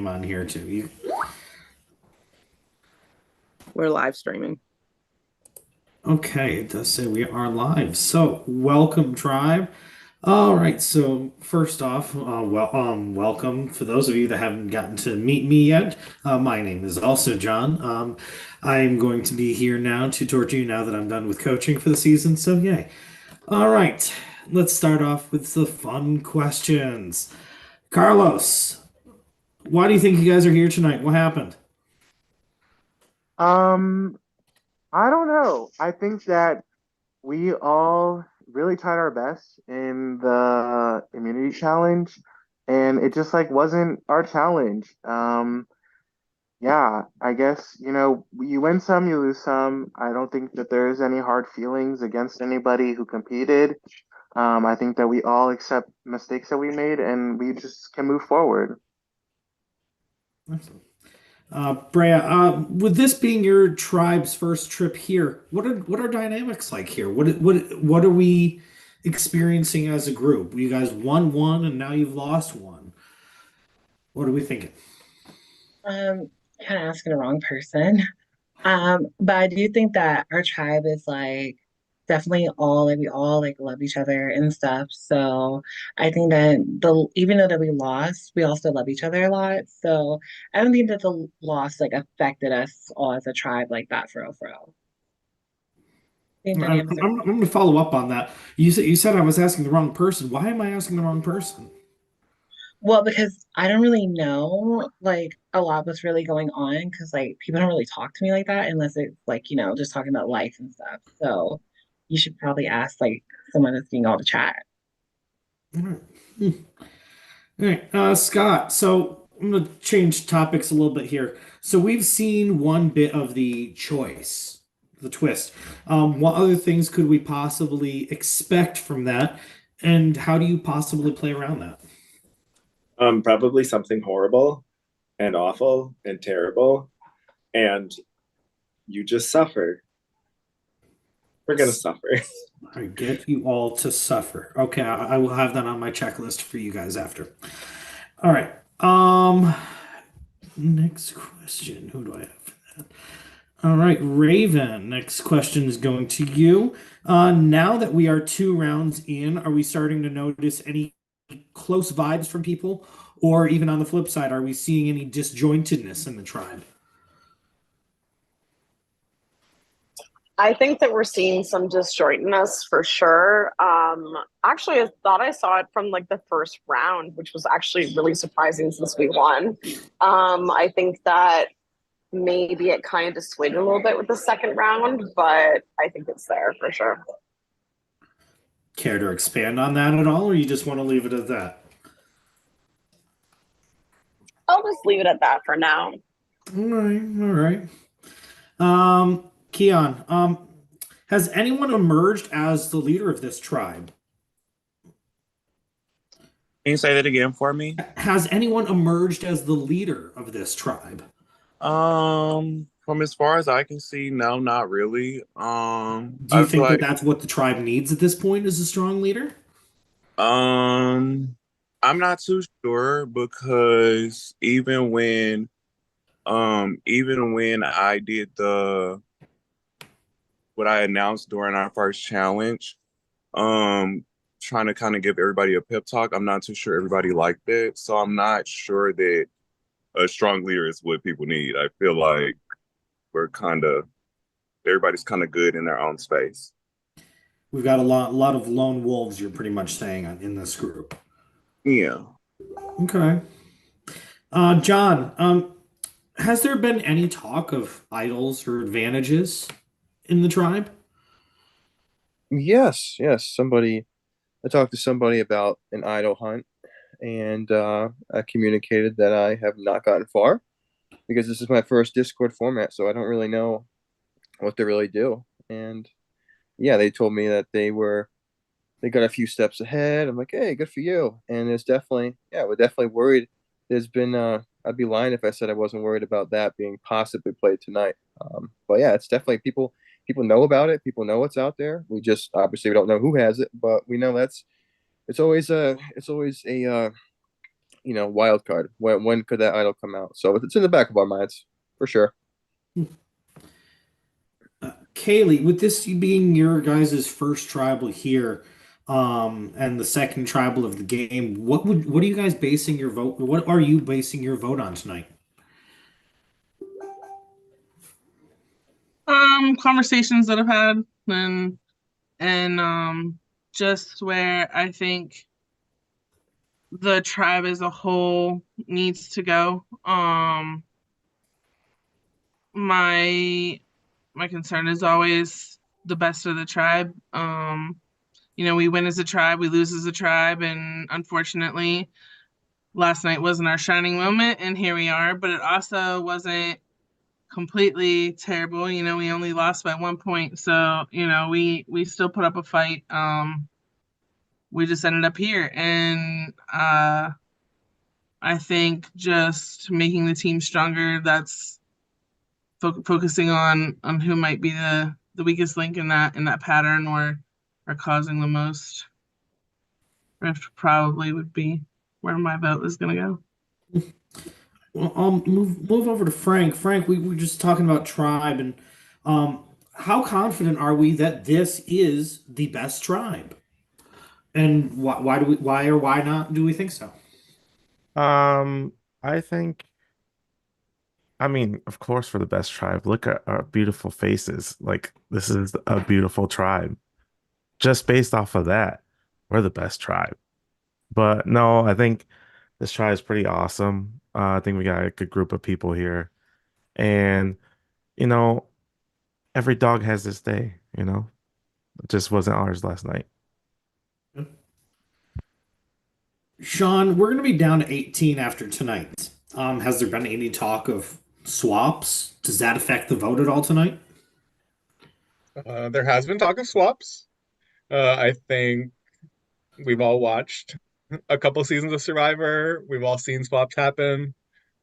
on here too. We're live streaming. Okay, it does say we are live. So, welcome, tribe. All right. So, first off, welcome for those of you that haven't gotten to meet me yet. My name is also John. I'm going to be here now to torture you now that I'm done with coaching for the season. So, yay. All right. Let's start off with the fun questions. Carlos, why do you think you guys are here tonight? What happened? Um, I don't know. I think that we all really tried our best in the immunity challenge, and it just like wasn't our challenge. Yeah, I guess, you win some, you lose some. I don't think that there's any hard feelings against anybody who competed. I think that we all accept mistakes that we made and we just can move forward. Brea, with this being your tribe's first trip here, what are dynamics like here? What are we experiencing as a group? You guys won one and now you've lost one. What are we thinking? Um, Kind of asking the wrong person. But I do think that our tribe is like definitely all like we all like love each other and stuff. So I think that the even though that we lost, we also love each other a lot. So I don't think that the loss like affected us all as a tribe like that for real. Same dynamics are. I'm going to follow up on that. You said I was asking the wrong person. Why am I asking the wrong person? Well, because I don't really know like a lot what's really going on because like people don't really talk to me like that unless it's like, just talking about life and stuff. So you should probably ask like someone that's being all the chat. All right. All right, Scott. So I'm going to change topics a little bit here. So we've seen one bit of the choice, the twist. What other things could we possibly expect from that, and how do you possibly play around that? Probably something horrible and awful and terrible, and you just suffer. We're gonna suffer. I get you all to suffer. Okay, I will have that on my checklist for you guys after. All right. Next question. Who do I have for that? All right, Raven. Next question is going to you. Now that we are 2 rounds in, are we starting to notice any close vibes from people? Or even on the flip side, are we seeing any disjointedness in the tribe? I think that we're seeing some disjointness for sure. Actually, I thought I saw it from like the first round, which was actually really surprising since we won. I think that maybe it kind of dissuaded a little bit with the second round, but I think it's there for sure. Care to expand on that at all, or you just want to leave it at that? I'll just leave it at that for now. All right, all right. Keon, has anyone emerged as the leader of this tribe? Can you say that again for me? Has anyone emerged as the leader of this tribe? From as far as I can see, no, not really. Do you I feel think that like, that's what the tribe needs at this point is a strong leader? um, I'm not too sure because even when I did what I announced during our first challenge, um, trying to kind of give everybody a pep talk, I'm not too sure everybody liked it. So I'm not sure that a strong leader is what people need. I feel like we're kind of everybody's kind of good in their own space. We've got a lot of lone wolves, you're pretty much saying in this group. Yeah. Okay. John, has there been any talk of idols or advantages in the tribe? Yes, yes. I talked to somebody about an idol hunt, and I communicated that I have not gotten far because this is my first Discord format, so I don't really know what to really do. And yeah, they told me that they got a few steps ahead. I'm like, hey, good for you. And it's definitely, yeah, we're definitely worried. There's been, I'd be lying if I said I wasn't worried about that being possibly played tonight. But yeah, it's definitely people know about it. People know what's out there. We just we don't know who has it, but we know it's always a wild card. When could that idol come out? So it's in the back of our minds for sure. Kaylee, with this being your guys' first tribal here, and the second tribal of the game, what are you guys basing your vote? What are you basing your vote on tonight? Conversations that I've had and just where I think the tribe as a whole needs to go. My my concern is always the best of the tribe. We win as a tribe, we lose as a tribe, and unfortunately, last night wasn't our shining moment, and here we are. But it also wasn't completely terrible. We only lost by 1 point, so we still put up a fight. We just ended up here, and I think just making the team stronger. That's focusing on who might be the weakest link in that pattern or causing the most rift probably would be where my vote is going to go. Well, I'll move over to Frank. Frank, we were just talking about tribe, and how confident are we that this is the best tribe? And why or why not do we think so? I think, I mean, of course, for the best tribe, look at our beautiful faces. Like, this is a beautiful tribe. Just based off of that, we're the best tribe. But no, I think this tribe is pretty awesome. I think we got a good group of people here. And, you know, every dog has this day, It just wasn't ours last night. Sean, we're going to be down to 18 after tonight. Has there been any talk of swaps? Does that affect the vote at all tonight? There has been talk of swaps. I think we've all watched a couple seasons of Survivor. We've all seen swaps happen.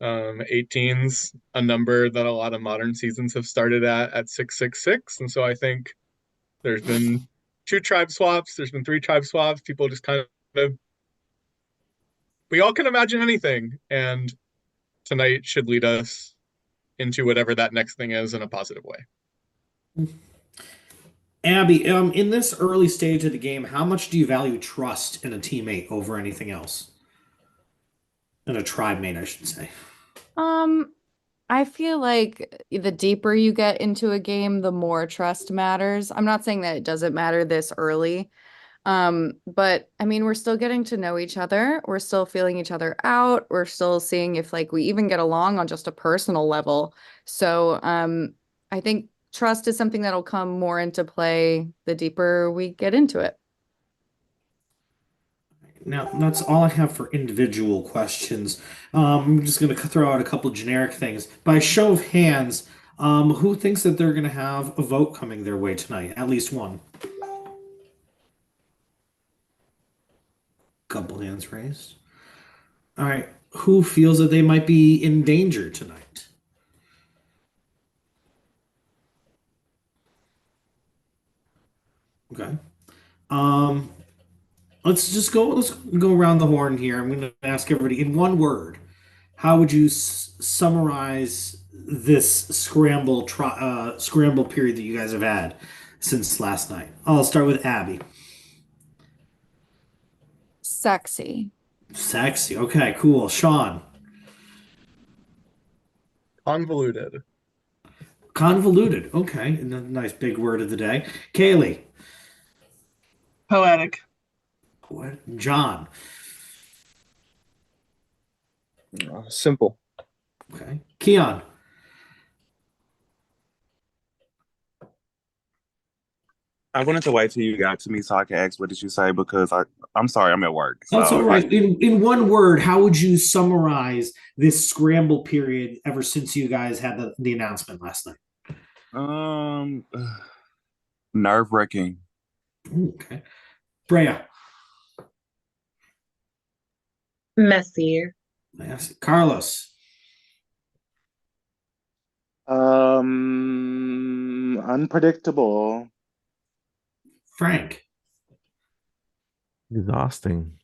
18's a number that a lot of modern seasons have started at 666, and so I think there's been 2 tribe swaps. There's been 3 tribe swaps. People just kind of we all can imagine anything, and tonight should lead us into whatever that next thing is in a positive way. Abby, in this early stage of the game, how much do you value trust in a teammate over anything else? In a tribe mate, I should say. I feel like the deeper you get into a game, the more trust matters. I'm not saying that it doesn't matter this early. But I mean, we're still getting to know each other. We're still feeling each other out. We're still seeing if like we even get along on just a personal level. So, I think trust is something that'll come more into play the deeper we get into it. Now, that's all I have for individual questions. I'm just going to throw out a couple generic things. By show of hands, who thinks that they're going to have a vote coming their way tonight? At least one. Couple hands raised. All right. Who feels that they might be in danger tonight? Okay. Um, let's go around the horn here. I'm going to ask everybody in one word. How would you summarize this scramble period that you guys have had since last night? I'll start with Abby. Sexy. Sexy. Okay, cool. Sean. Convoluted. Convoluted. Okay, nice big word of the day. Kaylee. Poetic. John. Simple. Okay. Keon. I wanted to wait till you got to me so I can ask what did you say because I'm sorry, I'm at work. That's all right. In one word, how would you summarize this scramble period ever since you guys had the announcement last night? Nerve-wracking. Okay. Brea. Messy. Yes. Carlos. Unpredictable. Frank. Exhausting.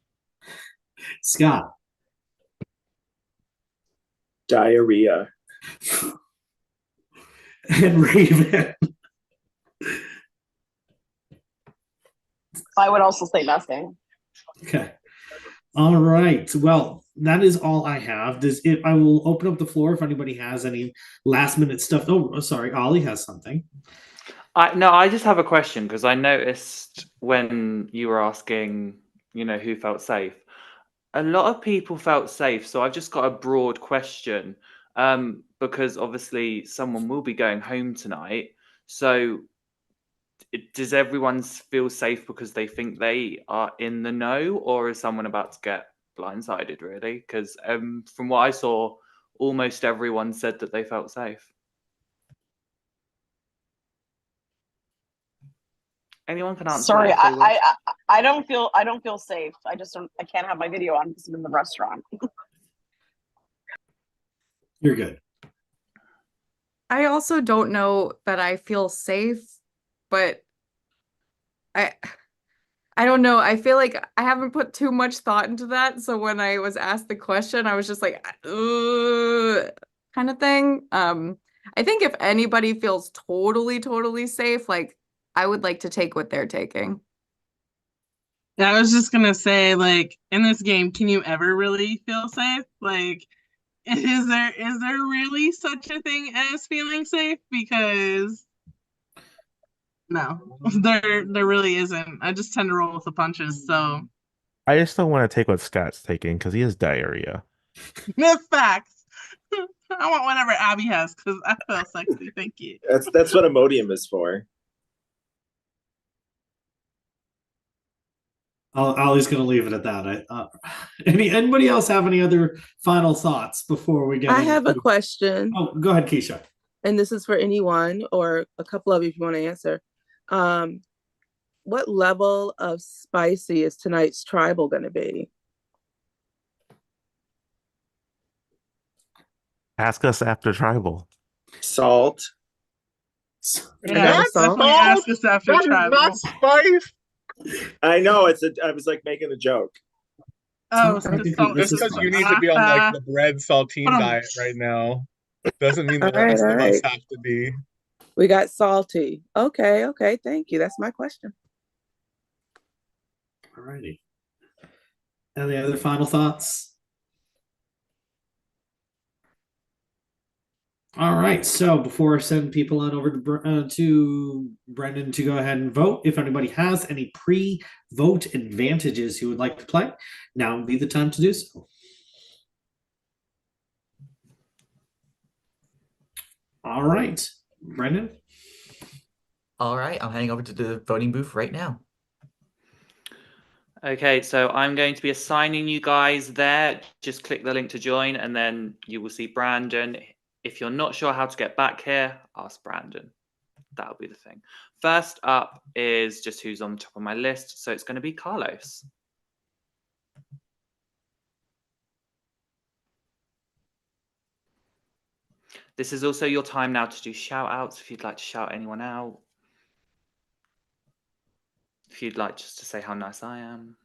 Scott. Diarrhea. And Raven. I would also say nothing. Okay. All right. Well, that is all I have. I will open up the floor if anybody has any last minute stuff. Oh, sorry. Ollie has something. I just have a question because I noticed when you were asking, who felt safe. A lot of people felt safe, so I've just got a broad question. Because obviously someone will be going home tonight. So does everyone feel safe because they think they are in the know, or is someone about to get blindsided, really? Because from what I saw, almost everyone said that they felt safe. Anyone can answer Sorry, that if they want. I don't feel safe. I can't have my video on because I'm in the restaurant. You're good. I also don't know that I feel safe, but I don't know. I feel like I haven't put too much thought into that. So when I was asked the question, I was just like, kind of thing. I think if anybody feels totally safe, like I would like to take what they're taking. Yeah, I was just gonna say, like, in this game, can you ever really feel safe? Like, is there really such a thing as feeling safe? Because no, there really isn't. I just tend to roll with the punches. So I just don't want to take what Scott's taking because he has diarrhea. facts. I want whatever Abby has because I feel sexy. Thank you. That's what Imodium is for. Ollie's going to leave it at that. Anybody else have any other final thoughts before we get I have a question. Oh, go ahead, Keisha. And this is for anyone or a couple of you if you want to answer. What level of spicy is tonight's tribal going to be? Ask us after tribal. Salt. Yeah, definitely ask us after tribal. Not spice. I know I was like making a joke. Oh, just because you need to be on like the bread saltine diet right now doesn't mean the rest of us have to be. We got salty. Okay, thank you. That's my question. All righty. Any other final thoughts? All right. So before I send people on over to Brendan to go ahead and vote, if anybody has any pre-vote advantages you would like to play, now would be the time to do so. All right, Brendan. All right, I'm heading over to the voting booth right now. Okay, so I'm going to be assigning you guys there. Just click the link to join, and then you will see Brandon. If you're not sure how to get back here, ask Brandon. That'll be the thing. First up is just who's on the top of my list. So it's going to be Carlos. This is also your time now to do shout outs if you'd like to shout anyone out. If you'd like just to say how nice I am.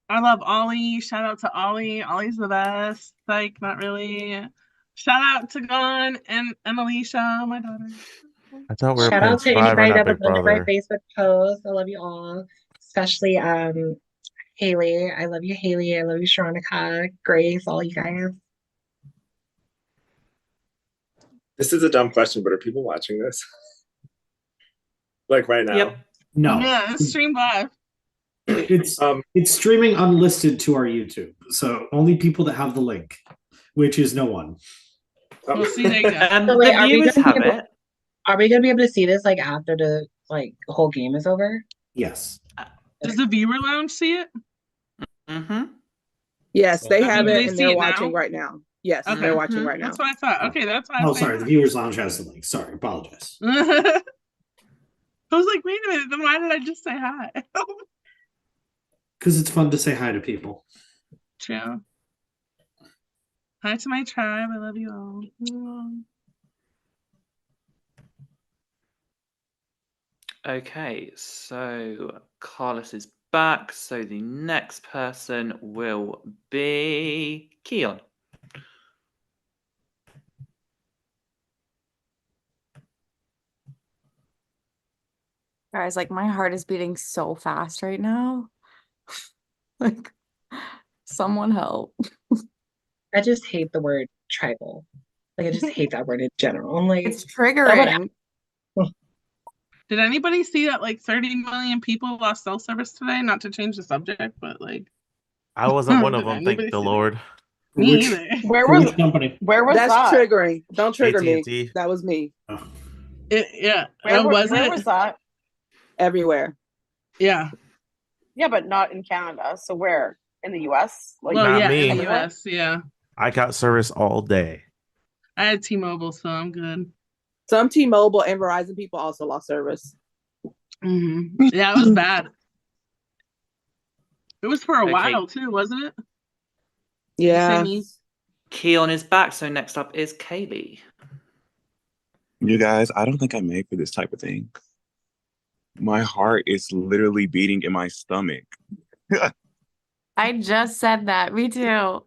I love Ollie. Shout out to Ollie. Ollie's the best. Like, not really. Shout out to Gon and Alicia, my daughter. I thought we were Shout playing out to Survivor, anybody not that Big was under my Brother. Facebook post. I love you all, especially Haley. I love you, Haley. I love you, Sharonica, Grace, all you guys. This is a dumb question, but are people watching this? Like right now? Yep. No. Yeah, it's streamed live. It's streaming unlisted to our YouTube, so only people that have the link, which is no one. Well, see, there you go. So wait, the viewers have it. Are we gonna be able to see this like after the whole game is over? Yes. Does the viewer lounge see it? Mm-hmm. Yes, they have do it they and see they're it watching now? right now. Yes, Okay. they're watching right now. That's what I thought. Okay, that's why I Oh, was sorry. The viewers lounge has the link. Sorry, apologize. I was like, wait a minute, then why did I just say hi? Because it's fun to say hi to people. True. Hi to my tribe. I love you all. Okay, so Carlos is back. So the next person will be Keon. Guys, like my heart is beating so fast right now. Like, someone help. I just hate the word tribal. Like I just hate that word in general. I'm like, It's triggering. Did anybody see that like 30 million people lost cell service today? Not to change the subject, but like I wasn't one of did them, anybody thank the see that? Lord. Me Which either. Where for was which company? That's that? triggering. Don't trigger me. AT&T. That was me. Oh. Yeah. Where it? was that? Everywhere. Yeah. Yeah, but not in Canada. So where? In the US? Like Well, Not yeah, in me. the everywhere? US, yeah. I got service all day. I had T-Mobile, so I'm good. Some T-Mobile and Verizon people also lost service. Yeah, it was bad. It was for a Okay. while too, wasn't it? Yeah. Keon is back, so next up is Kaylee. You guys, I don't think I'm made for this type of thing. My heart is literally beating in my stomach. I just said that. Me too.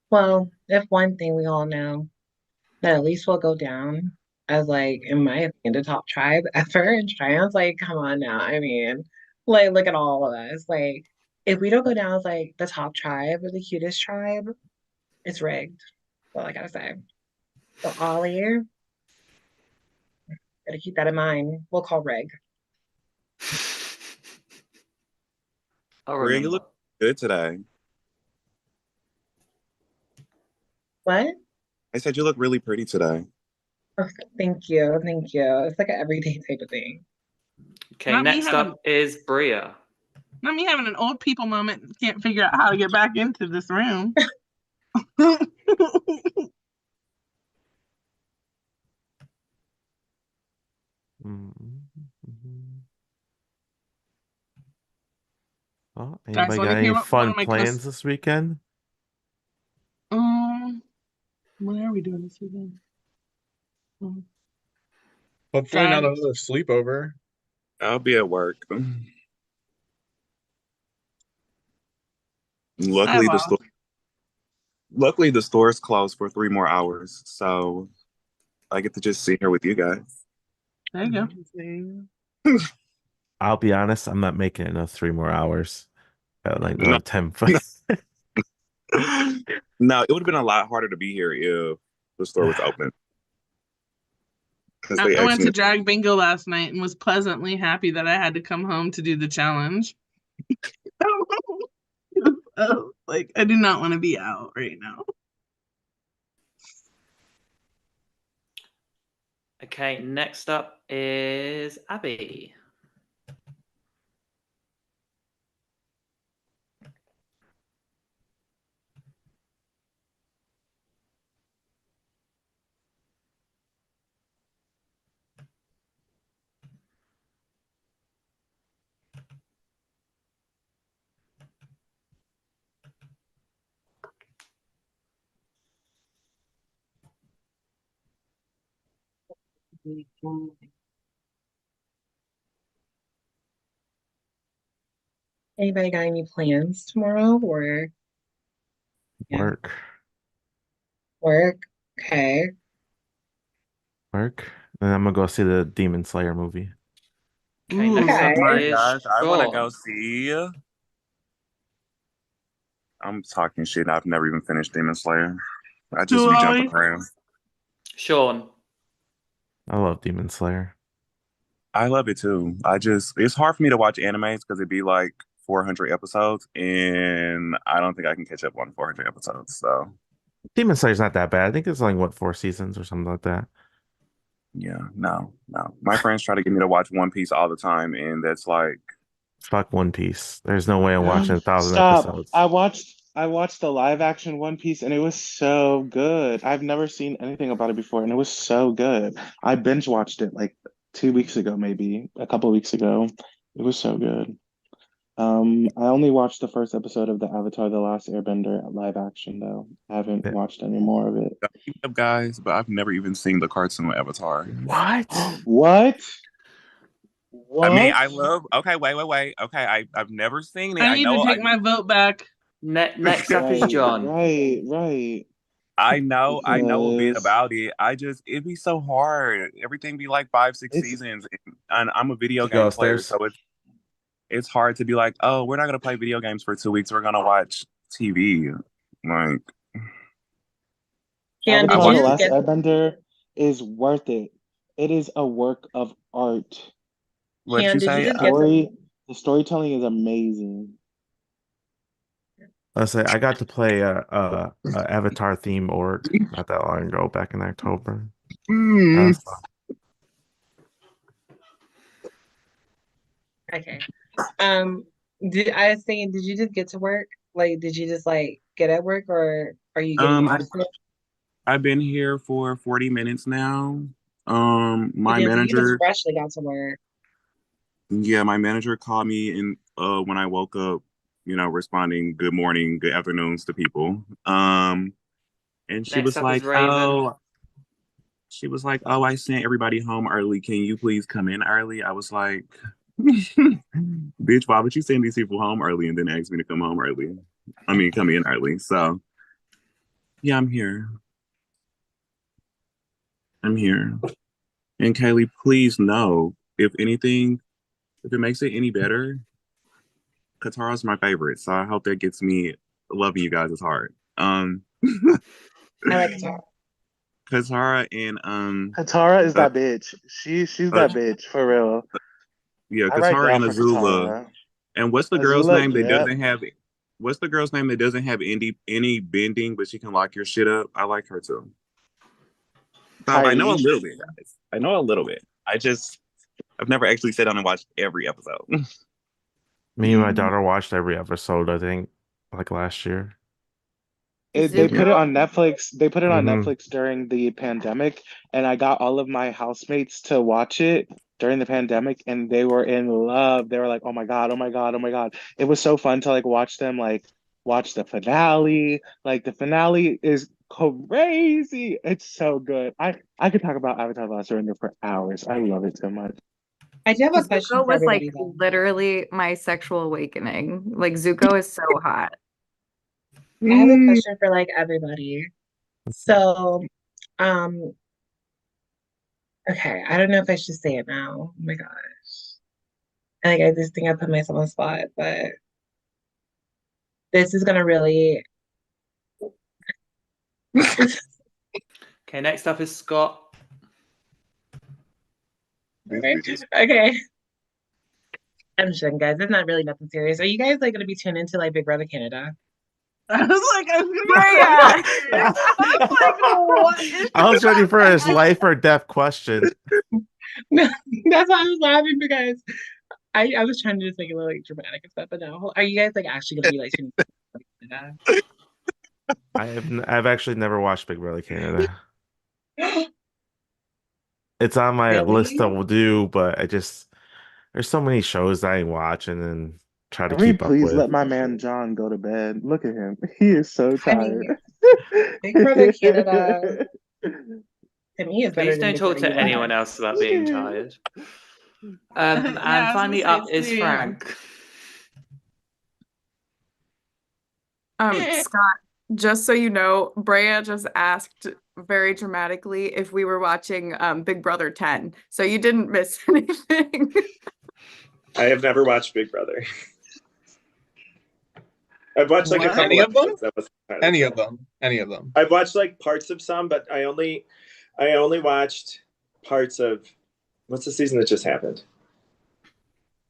well, if one thing we all know, that at least we'll go down as like, in my opinion, the top tribe ever in trans. Like, come on now. I mean, like, look at all of us. Like, if we don't go down as like the top tribe or the cutest tribe, it's rigged. Well, I gotta say. So Ollie, gotta keep that in mind. We'll call Rig. Rig, you look good today. What? I said you look really pretty today. Oh, thank you. Thank you. It's like an everyday type of thing. Okay, Not me next having- up is Bria. Not me having an old people moment. Can't figure out how to get back into this room. Oh, Guys, anybody wanna got hear any what one fun of my plans this weekend? What are we doing this weekend? Hopefully not another sleepover. I'll be at work. Luckily, the store's closed for 3 more hours, so I get to just sit here with you guys. There you go. I'll be honest, I'm not making it enough 3 more hours. About like No. 10. No, it would have been a lot harder to be here if the store was open. I went to drag bingo last night and was pleasantly happy that I had to come home to do the challenge. Like, I do not want to be out right now. Okay, next up is Abby. Anybody got any plans tomorrow or Work. Work? Okay. Work. And I'm gonna go see the Demon Slayer movie. Okay, next up Oh my is gosh, I want to Sean. go see. I'm talking shit. I've never even finished Demon Slayer. I just be jumping around. Sean. I love Demon Slayer. I love it too. It's hard for me to watch animes because it'd be like 400 episodes, and I don't think I can catch up on 400 episodes. So Demon Slayer's not that bad. I think it's like what 4 seasons or something like that. yeah, no. My friends try to get me to watch One Piece all the time, and that's like fuck One Piece. There's no way I'm watching 1,000 Stop. episodes. I watched the live action One Piece and it was so good. I've never seen anything about it before and it was so good. I binge watched it like 2 weeks ago, maybe a couple of weeks ago. It was so good. I only watched the first episode of the Avatar: The Last Airbender live action though. I haven't watched any more of it. guys, but I've never even seen the cartoon Avatar. What? What? I mean, I love. Okay, wait. Okay, I've never seen it. I need to take my vote back. Next up is Right, John. right. I know a bit Because about it. It'd be so hard. Everything be like 5, 6 it's seasons, and I'm a video You go game player, upstairs. so it's hard to be like, oh, we're not gonna play video games for 2 weeks. We're gonna watch TV. Like, Keon, I did Avatar: you The watch. just Last get Airbender is worth it. It is a work of art. What Keon, you did you say? just get to The storytelling is amazing. I say I got to play a Avatar theme org not that long ago, back in October. Mm. That's fun. Okay. Did you just get to work? Like, did you just like get at work, or are you getting Um, I, off still? I've been here for 40 minutes now. You My did, so you just manager, freshly got to work. yeah, my manager called me in when I woke up, responding good morning, good afternoons to people. And Next up is Raven. she was like, "Oh, I sent everybody home early. Can you please come in early?" I was like, "Bitch, why would you send these people home early and then ask me to come home early? I mean, come in early." So, yeah, I'm here. I'm here. And Kaylee, please know, if anything, if it makes it any better, Katara's my favorite. So I hope that gets me loving you guys as hard. I like Katara. Katara and Katara is uh, that bitch. She's uh, that bitch for real. yeah, I write Katara down and for Azula. Katara. And what's the girl's Azula, name that yep. doesn't have what's the girl's name that doesn't have any bending, but she can lock your shit up? I like her too. So I know a Kylie. little bit, guys. I know a little bit. I've never actually sat down and watched every episode. Me and my daughter watched every episode, I think, like last year. They put it Zuko. on Netflix. They put it on Hmm. Netflix during the pandemic, and I got all of my housemates to watch it during the pandemic, and they were in love. They were like, "Oh my God, oh my God, oh my God!" It was so fun to like watch them like watch the finale. Like the finale is crazy. It's so good. I could talk about Avatar: The Last Airbender for hours. I love it so much. I do have a question Zuko for was like everybody though. literally my sexual awakening. Like Zuko is so hot. I have a Mm. question for like everybody. So, um, okay, I don't know if I should say it now. Oh my gosh. Like I just think I put myself on the spot, but this is gonna really Okay, next up is Scott. okay. I'm just joking, guys. It's not really nothing serious. Are you guys like gonna be tuned into like Big Brother Canada? I was like, I was gonna Where I was like, what is I was ready for his happening? life or death question. No, that's why I was laughing because I was trying to just make it look like dramatic and stuff, but no. Are you guys like actually gonna be like tuning into Big Brother I've actually never watched Big Brother Canada. Canada? It's on my list Really? to do, but there's so many shows that I watch and then try to Can we keep up please with. let my man John go to bed? Look at him. He is so I mean, tired. Big Brother Canada to me is better Please than don't Big talk Brother to anyone US. else about being tired. Yeah, And I was gonna finally say up is same. Frank. Scott, just so you know, Brea just asked very dramatically if we were watching Big Brother 10. So you didn't miss anything. I have never watched Big Brother. I've watched like a What? couple Any of them? episodes. That was Any of them? Any of them? I've watched like parts of some, but I only watched parts of what's the season that just happened?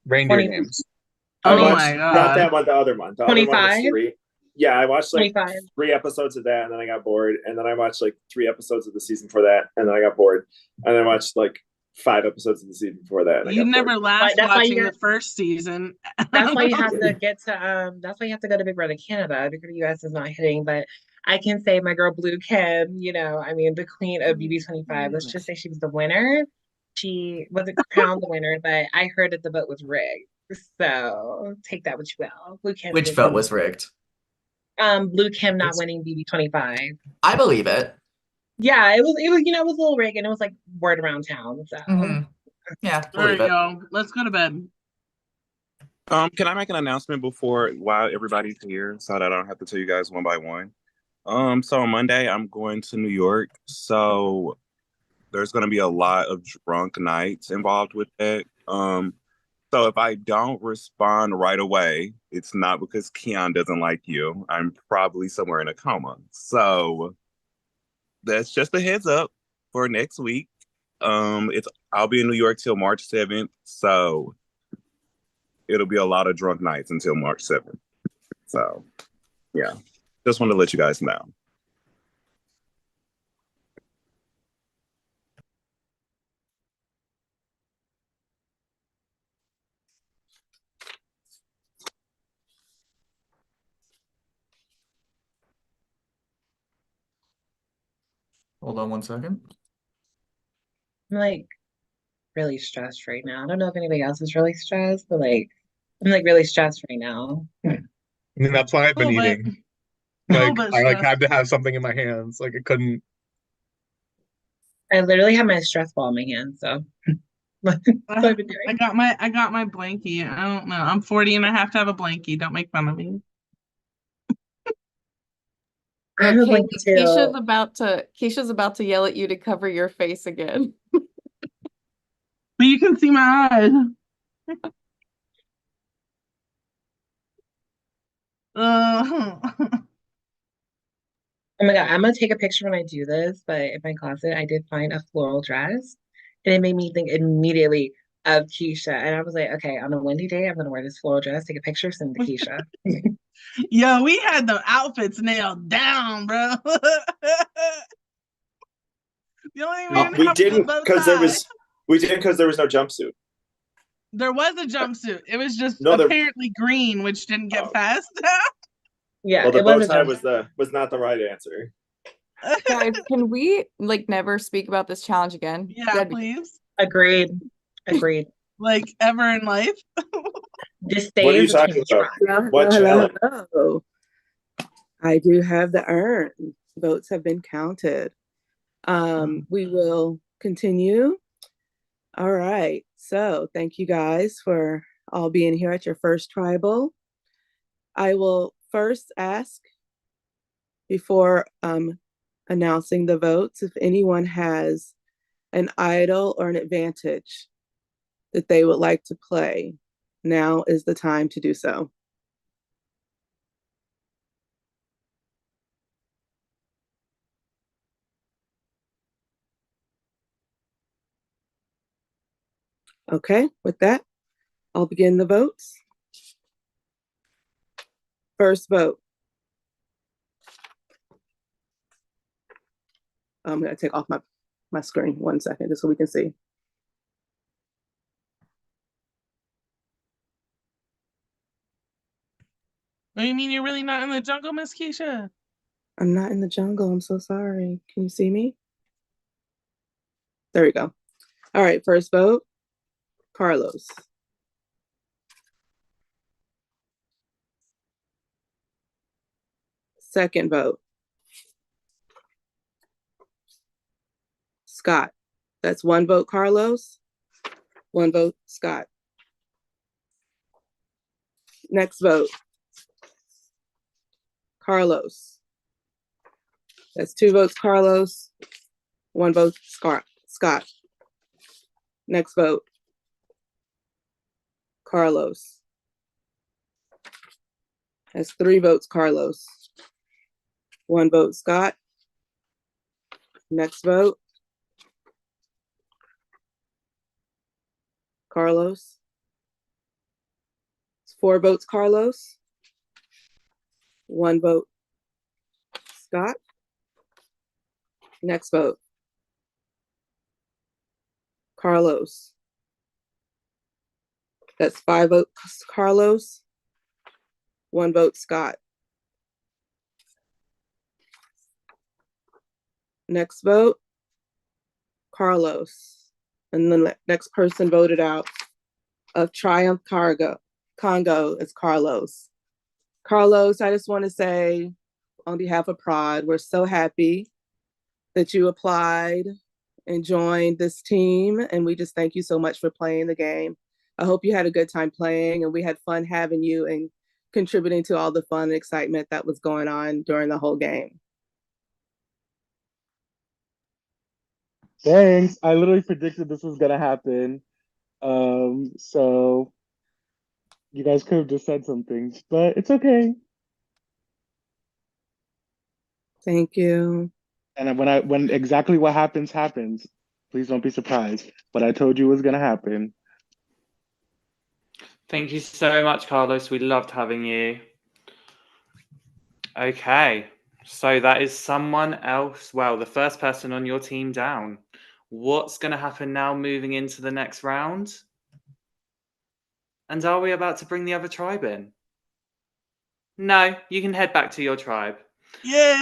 Reindeer 20, games. I Oh 20, my watched not god. that one, the other one. The other one was 25, three. Yeah, I watched like 25. 3 episodes of that, and then I got bored. And then I watched like 3 episodes of the season for that, and then I got bored. And then I watched like 5 episodes of the season before that, and I You got never bored. last That's why you watching got the first season. that's why you have to get to that's why you have to go to Big Brother Canada. Big Brother US is not hitting, but I can say my girl Blue Kim, I mean the queen of BB25. Let's just say she was the winner. She wasn't crowned the winner, but I heard that the vote was rigged. So take that what you will. Blue Kim Which did vote win. was rigged? Blue Kim not winning BB25. I believe it. Yeah, it was a little rigged and it was like word around town. So Hmm. Yeah, All right, believe it. y'all. Let's go to bed. Can I make an announcement before while everybody's here so that I don't have to tell you guys one by one? So on Monday I'm going to New York, so there's gonna be a lot of drunk nights involved with that. So if I don't respond right away, it's not because Keon doesn't like you. I'm probably somewhere in a coma. So that's just a heads up for next week. It's I'll be in New York till March 7th, so it'll be a lot of drunk nights until March 7th. So yeah, just want to let you guys know. Hold on one second. I'm like really stressed right now. I don't know if anybody else is really stressed, but like I'm like really stressed right now. And that's why I've been Oh, but eating. oh, Like but I like stress. had to have something in my hands. Like I couldn't. I literally have my stress ball in my hand, so that's what I've been doing. I got my blankie. I don't know. I'm 40 and I have to have a blankie. Don't make fun of me. I have a blanket too. Keisha's about to yell at you to cover your face again. But you can see my eyes. Uh, Oh my God, I'm gonna take a picture when I do this, but in my closet, I did find a floral dress and it made me think immediately of Keisha. And I was like, okay, on a windy day, I'm gonna wear this floral dress, take a picture, send it to Keisha. Yo, we had the outfits nailed down, bro. The only thing we didn't We have was the didn't bow because tie. there was no jumpsuit. There was a jumpsuit. It was just No, there. apparently green, which didn't get Oh. passed. Yeah, Well, the it bow was a tie jump. was not the right answer. Guys, can we like never speak about this challenge again? Yeah, That'd be- please. Agreed. Agreed. Like ever in life. This What stay are you is a talking change about? rock. Hello, What hello, challenge? hello. I do have the urn. Votes have been counted. We will continue. All right. So thank you guys for all being here at your first tribal. I will first ask before announcing the votes if anyone has an idol or an advantage that they would like to play. Now is the time to do so. Okay, with that, I'll begin the votes. First vote. I'm going to take off my screen 1 second just so we can see. What do you mean you're really not in the jungle, Miss Keisha? I'm not in the jungle. I'm so sorry. Can you see me? There we go. All right, first vote, Carlos. Second vote, Scott. That's one vote, Carlos. One vote, Scott. Next vote, Carlos. That's two votes, Carlos. One vote, Scott. Next vote, Carlos. That's three votes, Carlos. One vote, Scott. Next vote, Carlos. It's four votes, Carlos. One vote, Scott. Next vote, Carlos. That's five votes, Carlos. One vote, Scott. Next vote, Carlos. And the next person voted out of Triumph Congo is Carlos. Carlos, I just want to say on behalf of Prod, we're so happy that you applied and joined this team. And we just thank you so much for playing the game. I hope you had a good time playing, and we had fun having you and contributing to all the fun and excitement that was going on during the whole game. Thanks. I literally predicted this was gonna happen. So you guys could have just said something, but it's okay. Thank you. And when exactly what happens happens, please don't be surprised. What I told you was gonna happen. Thank you so much, Carlos. We loved having you. Okay, so that is someone else. Well, the first person on your team down. What's going to happen now moving into the next round? And are we about to bring the other tribe in? No, you can head back to your tribe. Yay!